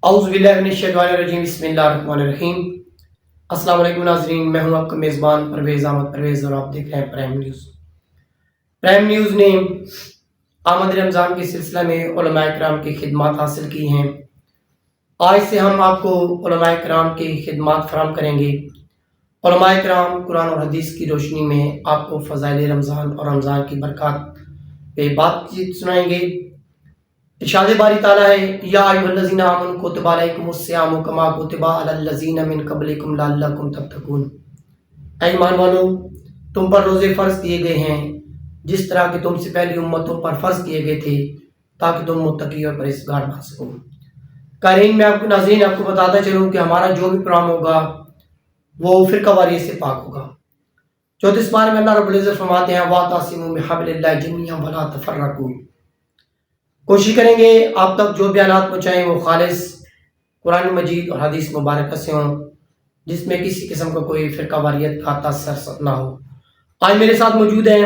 اعوذ باللہ من الشیطان الرجیم، بسم اللہ الرحمن الرحیم۔ السلام علیکم ناظرین، میں ہوں آپ کا میزبان پرویز احمد پرویز اور آپ دیکھ رہے ہیں پرائم نیوز۔ پرائم نیوز نے آمد رمضان کے سلسلہ میں علماء کرام کی خدمات حاصل کی ہیں۔ آج سے ہم آپ کو علماء کرام کی خدمات فراہم کریں گے۔ علماء کرام قرآن اور حدیث کی روشنی میں آپ کو فضائل رمضان اور رمضان کی برکات پہ بات چیت سنائیں گے۔ ارشاد باری تعالیٰ ہے، یا ایھا الذین آمنوا کتب علیکم الصیام کما کتب علی الذین من قبلکم لعلکم تتقون۔ اے ایمان والو، تم پر روزے فرض کیے گئے ہیں جس طرح کہ تم سے پہلی امتوں پر فرض کیے گئے تھے تاکہ تم متقی اور پرہیزگار بن سکو۔ قارئین، میں آپ کو ناظرین آپ کو بتاتا چلوں کہ ہمارا جو بھی پروگرام ہوگا وہ فرقہ واریت سے پاک ہوگا۔ 34 بار میں اللہ رب العزت فرماتے ہیں، واعتصموا بحبل اللہ جميعا ولا تفرقوا۔ کوشش کریں گے آپ تک جو بیانات پہنچائیں وہ خالص قرآن مجید اور حدیث مبارکہ سے ہوں، جس میں کسی قسم کا کوئی فرقہ واریت کا تاثر نہ ہو۔ آج میرے ساتھ موجود ہیں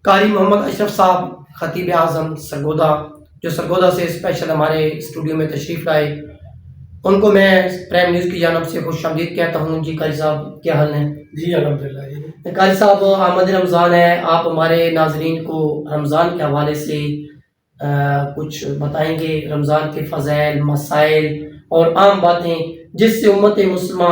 قاری محمد اشرف صاحب، خطیب اعظم سرگودا، جو سرگودا سے اسپیشل ہمارے اسٹوڈیو میں تشریف لائے۔ ان کو میں پرائم نیوز کی جانب سے خوش آمدید کہتا ہوں۔ جی قاری صاحب، کیا حال ہے؟ جی الحمدللہ۔ قاری صاحب، آمد رمضان ہے، آپ ہمارے ناظرین کو رمضان کے حوالے سے کچھ بتائیں گے، رمضان کے فضائل، مسائل اور عام باتیں، جس سے امت مسلمہ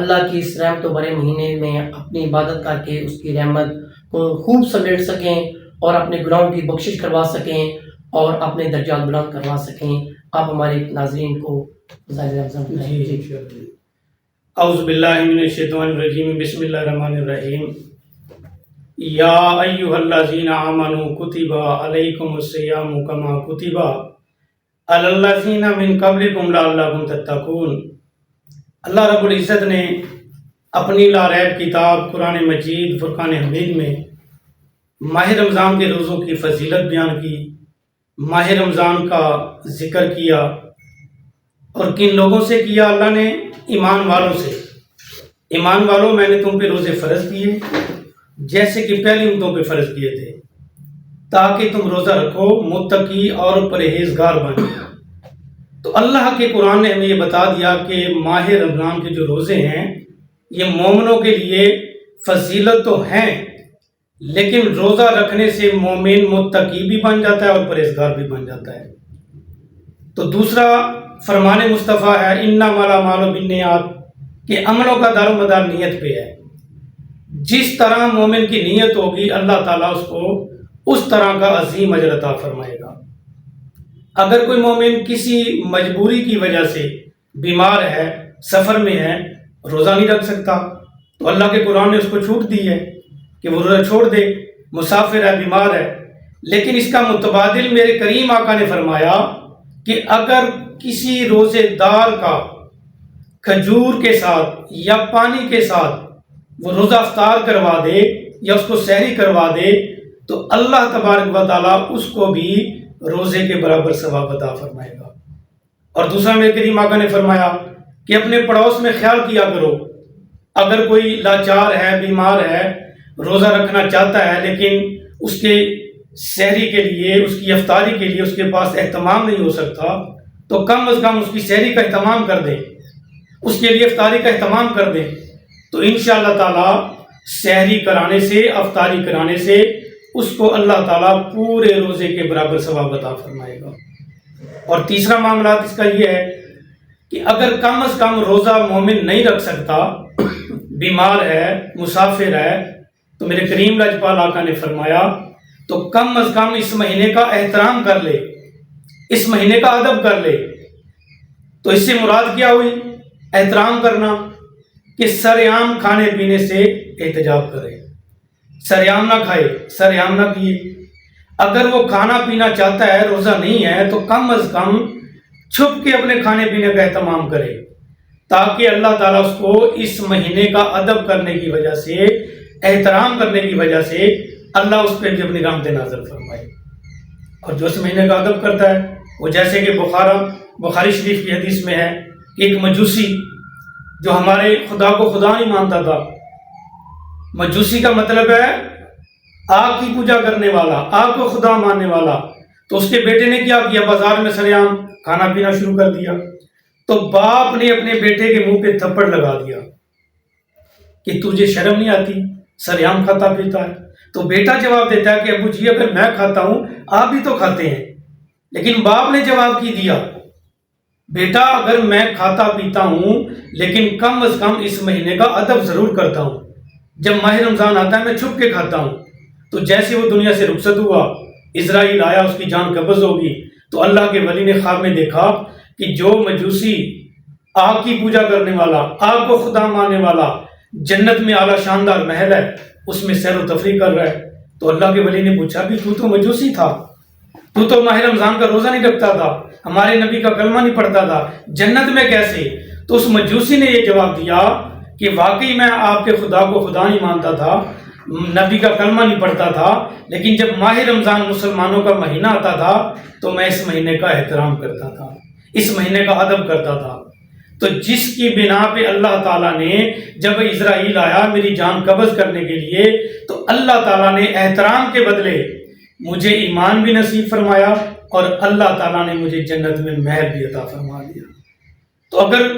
اللہ کی اس رحمت و بھرے مہینے میں اپنی عبادت کر کے اس کی رحمت کو خوب سمیٹ سکیں اور اپنے گناہوں کی بخشش کروا سکیں اور اپنے درجات بلند کروا سکیں۔ آپ ہمارے ناظرین کو فضائل رمضان بتائیں۔ جی اعوذ باللہ من الشیطان الرجیم، بسم اللہ الرحمن الرحیم۔ یا ایھا الذین آمنوا کتب علیکم الصیام کما کتب علی الذین من قبلکم لعلکم تتقون۔ اللہ رب العزت نے اپنی لا ریب کتاب قرآن مجید فرقان حمید میں ماہ رمضان کے روزوں کی فضیلت بیان کی، ماہ رمضان کا ذکر کیا، اور کن لوگوں سے کیا؟ اللہ نے ایمان والوں سے۔ ایمان والوں، میں نے تم پہ روزے فرض کیے جیسے کہ پہلی امتوں پہ فرض کیے تھے، تاکہ تم روزہ رکھو، متقی اور پرہیزگار بنو۔ تو اللہ کے قرآن نے ہمیں یہ بتا دیا کہ ماہ رمضان کے جو روزے ہیں یہ مومنوں کے لیے فضیلت تو ہیں، لیکن روزہ رکھنے سے مومن متقی بھی بن جاتا ہے اور پرہیزگار بھی بن جاتا ہے۔ تو دوسرا فرمان مصطفیٰ ہے، انما الاعمال بالنیات، کہ عملوں کا دار و مدار نیت پہ ہے۔ جس طرح مومن کی نیت ہوگی اللہ تعالیٰ اس کو اس طرح کا عظیم اجر عطا فرمائے گا۔ اگر کوئی مومن کسی مجبوری کی وجہ سے بیمار ہے، سفر میں ہے، روزہ نہیں رکھ سکتا، تو اللہ کے قرآن نے اس کو چھوٹ دی ہے کہ وہ روزہ چھوڑ دے، مسافر ہے، بیمار ہے۔ لیکن اس کا متبادل میرے کریم آقا نے فرمایا کہ اگر کسی روزے دار کا کھجور کے ساتھ یا پانی کے ساتھ وہ روزہ افطار کروا دے یا اس کو سحری کروا دے تو اللہ تبارک و تعالیٰ اس کو بھی روزے کے برابر ثواب عطا فرمائے گا۔ اور دوسرا میرے کریم آقا نے فرمایا کہ اپنے پڑوس میں خیال کیا کرو، اگر کوئی لاچار ہے، بیمار ہے، روزہ رکھنا چاہتا ہے لیکن اس کے سحری کے لیے، اس کی افطاری کے لیے اس کے پاس اہتمام نہیں ہو سکتا، تو کم از کم اس کی سحری کا اہتمام کر دیں، اس کے لیے افطاری کا اہتمام کر دیں، تو انشاءاللہ تعالیٰ سحری کرانے سے، افطاری کرانے سے اس کو اللہ تعالیٰ پورے روزے کے برابر ثواب عطا فرمائے گا۔ اور تیسرا معاملہ اس کا یہ ہے کہ اگر کم از کم روزہ مومن نہیں رکھ سکتا، بیمار ہے، مسافر ہے، تو میرے کریم لاجپال آقا نے فرمایا تو کم از کم اس مہینے کا احترام کر لے، اس مہینے کا ادب کر لے۔ تو اس سے مراد کیا ہوئی؟ احترام کرنا، کہ سرعام کھانے پینے سے احتجاب کرے، سرعام نہ کھائے، سرعام نہ پیے۔ اگر وہ کھانا پینا چاہتا ہے، روزہ نہیں ہے، تو کم از کم چھپ کے اپنے کھانے پینے کا اہتمام کرے، تاکہ اللہ تعالیٰ اس کو اس مہینے کا ادب کرنے کی وجہ سے، احترام کرنے کی وجہ سے اللہ اس پہ بھی اپنی رحمت نازل فرمائے۔ اور جو اس مہینے کا ادب کرتا ہے، وہ جیسے کہ بخاری شریف کی حدیث میں ہے کہ ایک مجوسی جو ہمارے خدا کو خدا نہیں مانتا تھا، مجوسی کا مطلب ہے آگ کی پوجا کرنے والا، آگ کو خدا ماننے والا، تو اس کے بیٹے نے کیا کیا؟ بازار میں سرعام کھانا پینا شروع کر دیا۔ تو باپ نے اپنے بیٹے کے منہ پہ تھپڑ لگا دیا کہ تجھے شرم نہیں آتی، سریعام کھاتا پیتا ہے؟ تو بیٹا جواب دیتا ہے کہ ابو جی اگر میں کھاتا ہوں آپ بھی تو کھاتے ہیں، لیکن باپ نے جواب کی دیا بیٹا اگر میں کھاتا پیتا ہوں لیکن کم از کم اس مہینے کا ادب ضرور کرتا ہوں، جب ماہ رمضان آتا ہے میں چھپ کے کھاتا ہوں۔ تو جیسے وہ دنیا سے رخصت ہوا، اسرائیل آیا، اس کی جان قبض ہوگی، تو اللہ کے ولی نے خواب میں دیکھا کہ جو مجوسی آگ کی پوجا کرنے والا، آگ کو خدا ماننے والا، جنت میں اعلیٰ شاندار محل ہے اس میں سیر و تفریح کر رہا ہے۔ تو اللہ کے ولی نے پوچھا کہ تو مجوسی تھا، تو ماہ رمضان کا روزہ نہیں رکھتا تھا، ہمارے نبی کا کلمہ نہیں پڑھتا تھا، جنت میں کیسے؟ تو اس مجوسی نے یہ جواب دیا کہ واقعی میں آپ کے خدا کو خدا نہیں مانتا تھا، نبی کا کلمہ نہیں پڑھتا تھا، لیکن جب ماہ رمضان مسلمانوں کا مہینہ آتا تھا تو میں اس مہینے کا احترام کرتا تھا، اس مہینے کا ادب کرتا تھا۔ تو جس کی بنا پہ اللہ تعالیٰ نے جب اسرائیل آیا میری جان قبض کرنے کے لیے، تو اللہ تعالیٰ نے احترام کے بدلے مجھے ایمان بھی نصیب فرمایا اور اللہ تعالیٰ نے مجھے جنت میں محل بھی عطا فرما دیا۔ تو اگر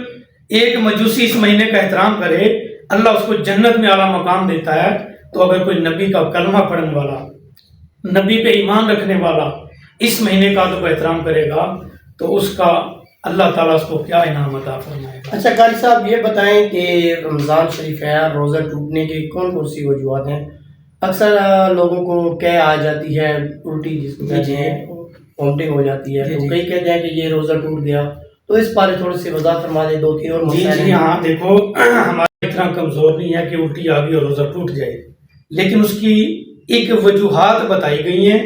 ایک مجوسی اس مہینے کا احترام کرے، اللہ اس کو جنت میں اعلیٰ مقام دیتا ہے، تو اگر کوئی نبی کا کلمہ پڑھنے والا، نبی پہ ایمان رکھنے والا اس مہینے کا ادب و احترام کرے گا تو اس کا اللہ تعالیٰ اس کو کیا انعام عطا فرمائے گا۔ اچھا قاری صاحب یہ بتائیں کہ رمضان شریف ہے، روزہ ٹوٹنے کی کون کون سی وجوہات ہیں؟ اکثر لوگوں کو کہہ آ جاتی ہے، الٹی جس کو کہتے ہیں، وومٹنگ ہو جاتی ہے، تو کئی کہتے ہیں کہ یہ روزہ ٹوٹ گیا، تو اس بارے تھوڑی سی وضاحت فرما دیں، 2-3 اور مسائل ہیں۔ جی ہاں، دیکھو ہمارا اتنا کمزور نہیں ہے کہ الٹی آ گئی اور روزہ ٹوٹ جائے، لیکن اس کی ایک وجوہات بتائی گئی ہیں۔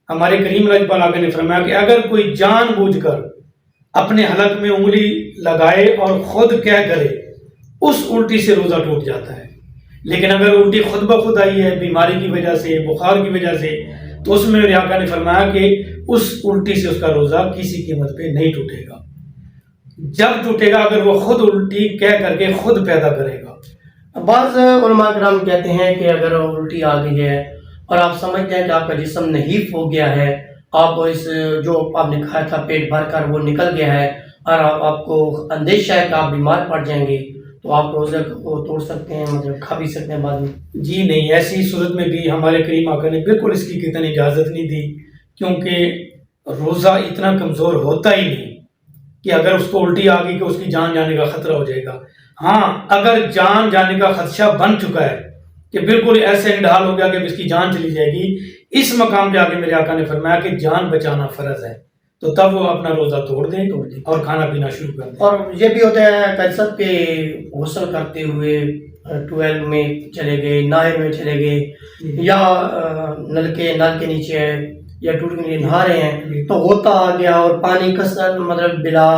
ہمارے کریم اللہ پاک نے فرمایا کہ اگر کوئی جان بوجھ کر اپنے حلق میں انگلی لگائے اور خود کہہ کرے، اس الٹی سے روزہ ٹوٹ جاتا ہے۔ لیکن اگر الٹی خود بخود آئی ہے بیماری کی وجہ سے، بخار کی وجہ سے، تو اس میں میرے آقا نے فرمایا کہ اس الٹی سے اس کا روزہ کسی قیمت پہ نہیں ٹوٹے گا۔ جب ٹوٹے گا اگر وہ خود الٹی کہہ کر کے خود پیدا کرے گا۔ بعض علماء کرام کہتے ہیں کہ اگر الٹی آ گئی ہے اور آپ سمجھتے ہیں کہ آپ کا جسم نحیف ہو گیا ہے، آپ اس جو آپ نے کھایا تھا پیٹ بھر کر وہ نکل گیا ہے اور آپ کو اندیشہ ہے کہ آپ بیمار پڑ جائیں گے، تو آپ روزہ کو توڑ سکتے ہیں، مطلب کھا بھی سکتے ہیں بعد میں؟ جی نہیں، ایسی صورت میں بھی ہمارے کریم آقا نے بالکل اس کی کتنی اجازت نہیں دی، کیونکہ روزہ اتنا کمزور ہوتا ہی نہیں کہ اگر اس کو الٹی آ گئی کہ اس کی جان جانے کا خطرہ ہو جائے گا۔ ہاں اگر جان جانے کا خدشہ بن چکا ہے کہ بالکل ایسے انڈھال ہو گیا کہ اس کی جان چلی جائے گی، اس مقام پہ آگے میرے آقا نے فرمایا کہ جان بچانا فرض ہے، تو تب وہ اپنا روزہ توڑ دیں اور کھانا پینا شروع کر دیں۔ اور یہ بھی ہوتا ہے قیصت کے غسل کرتے ہوئے 12 میں چلے گئے، نہر میں چلے گئے، یا نل کے نیچے ہے یا ٹوٹ کے نیچے نہا رہے ہیں، تو غوطہ آ گیا اور پانی کثرت مطلب بلا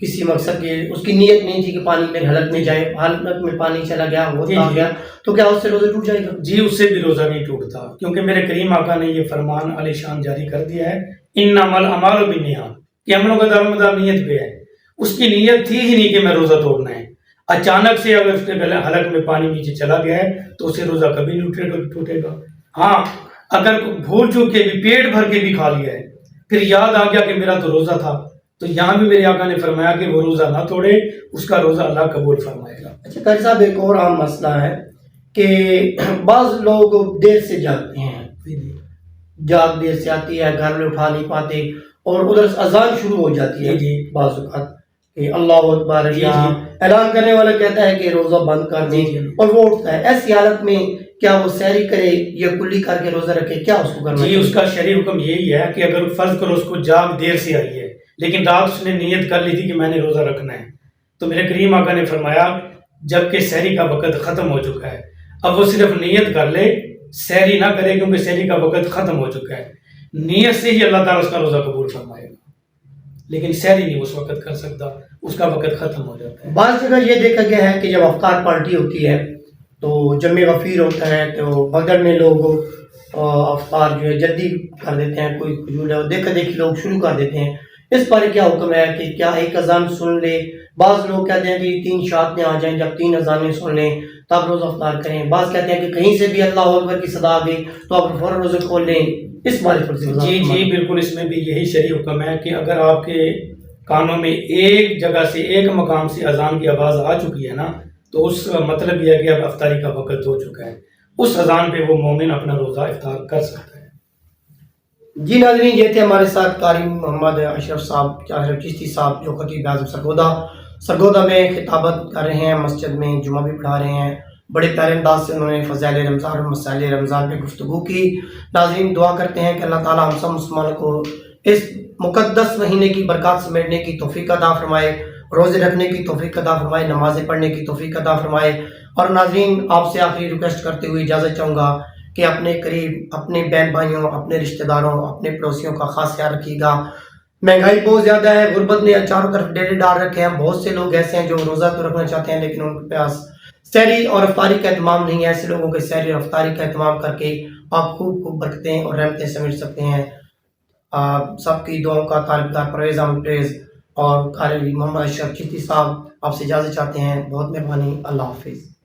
کسی مقصد کے، اس کی نیت نہیں تھی کہ پانی میرے حلق میں جائے، حلق میں پانی چلا گیا، غوطہ آ گیا، تو کیا اس سے روزہ ٹوٹ جائے گا؟ جی اس سے بھی روزہ نہیں ٹوٹتا، کیونکہ میرے کریم آقا نے یہ فرمان عالی شان جاری کر دیا ہے، انما الاعمال بالنیات، کہ عملوں کا دار و مدار نیت پہ ہے۔ اس کی نیت تھی ہی نہیں کہ میں روزہ توڑنا ہے، اچانک سے اگر اس کے حلق میں پانی نیچے چلا گیا ہے تو اسے روزہ کبھی نہیں ٹوٹے گا۔ ہاں اگر بھول چوک کے بھی پیٹ بھر کے بھی کھا لیا ہے، پھر یاد آ گیا کہ میرا تو روزہ تھا، تو یہاں بھی میرے آقا نے فرمایا کہ وہ روزہ نہ توڑے، اس کا روزہ اللہ قبول فرمائے گا۔ اچھا قاری صاحب ایک اور عام مسئلہ ہے کہ بعض لوگ دیر سے جاگتے ہیں، جاگ دیر سے آتی ہے، گھر میں اٹھا نہیں پاتے، اور ادھر سے اذان شروع ہو جاتی ہے بعض اوقات کہ اللہ اکبر، اعلان کرنے والا کہتا ہے کہ روزہ بند کر دیں، اور وہ اٹھتا ہے، ایسی حالت میں کیا وہ سحری کرے یا کلی کر کے روزہ رکھے، کیا اس کو کرنا چاہیے؟ اس کا شرعی حکم یہی ہے کہ اگر فرض کرو اس کو جاگ دیر سے آئی ہے لیکن رات اس نے نیت کر لی تھی کہ میں نے روزہ رکھنا ہے، تو میرے کریم آقا نے فرمایا جبکہ سحری کا وقت ختم ہو چکا ہے، اب وہ صرف نیت کر لے، سحری نہ کرے، کیونکہ سحری کا وقت ختم ہو چکا ہے، نیت سے ہی اللہ تعالیٰ اس کا روزہ قبول فرمائے گا، لیکن سحری نہیں اس وقت کر سکتا، اس کا وقت ختم ہو جاتا ہے۔ بعض جگہ یہ دیکھا گیا ہے کہ جب افطار پارٹی ہوتی ہے تو جمع غفیر ہوتا ہے، تو بغل میں لوگ افطار جو ہے جلدی کر دیتے ہیں، کوئی کھجور ہے دیکھا دیکھی لوگ شروع کر دیتے ہیں، اس بارے کیا حکم ہے کہ کیا ایک اذان سن لے؟ بعض لوگ کہتے ہیں کہ 3 شاطیں آ جائیں، جب 3 اذانیں سن لیں تب روزہ افطار کریں، بعض کہتے ہیں کہ کہیں سے بھی اللہ اکبر کی صدا آ گئی تو آپ فوراً روزے کھول لیں، اس بارے پر جی بالکل، اس میں بھی یہی شرعی حکم ہے کہ اگر آپ کے کانوں میں ایک جگہ سے ایک مقام سے اذان کی آواز آ چکی ہے نا، تو اس کا مطلب یہ ہے کہ اب افطاری کا وقت ہو چکا ہے، اس اذان پہ وہ مومن اپنا روزہ افطار کر سکتا ہے۔ جی ناظرین، یہ تھے ہمارے ساتھ قاری محمد اشرف صاحب، اشرف چشتی صاحب، جو خطیب اعظم سرگودا میں خطابت کر رہے ہیں، مسجد میں جمعہ بھی پڑھا رہے ہیں۔ بڑے پیارے انداز سے انہوں نے فضائل رمضان اور مسائل رمضان پہ گفتگو کی۔ ناظرین، دعا کرتے ہیں کہ اللہ تعالیٰ ہم سب مسلمانوں کو اس مقدس مہینے کی برکات سمیٹنے کی توفیق عطا فرمائے، روزے رکھنے کی توفیق عطا فرمائے، نمازیں پڑھنے کی توفیق عطا فرمائے۔ اور ناظرین، آپ سے آخری ریکویسٹ کرتے ہوئے اجازت چاہوں گا کہ اپنے قریب، اپنے بہن بھائیوں، اپنے رشتہ داروں، اپنے پڑوسیوں کا خاص خیال رکھیے گا۔ مہنگائی بہت زیادہ ہے، غربت نے چاروں طرف ڈیرے ڈال رکھے ہیں۔ بہت سے لوگ ایسے ہیں جو روزہ تو رکھنا چاہتے ہیں لیکن ان کے پاس سحری اور افطاری کا اہتمام نہیں ہے۔ ایسے لوگوں کے سحری اور افطاری کا اہتمام کر کے آپ خوب برکتیں اور رحمتیں سمیٹ سکتے ہیں۔ سب کی دعاؤں کا طالبدار پرویز احمد پرویز اور قاری محمد اشرف چشتی صاحب آپ سے اجازت چاہتے ہیں۔ بہت مہربانی، اللہ حافظ۔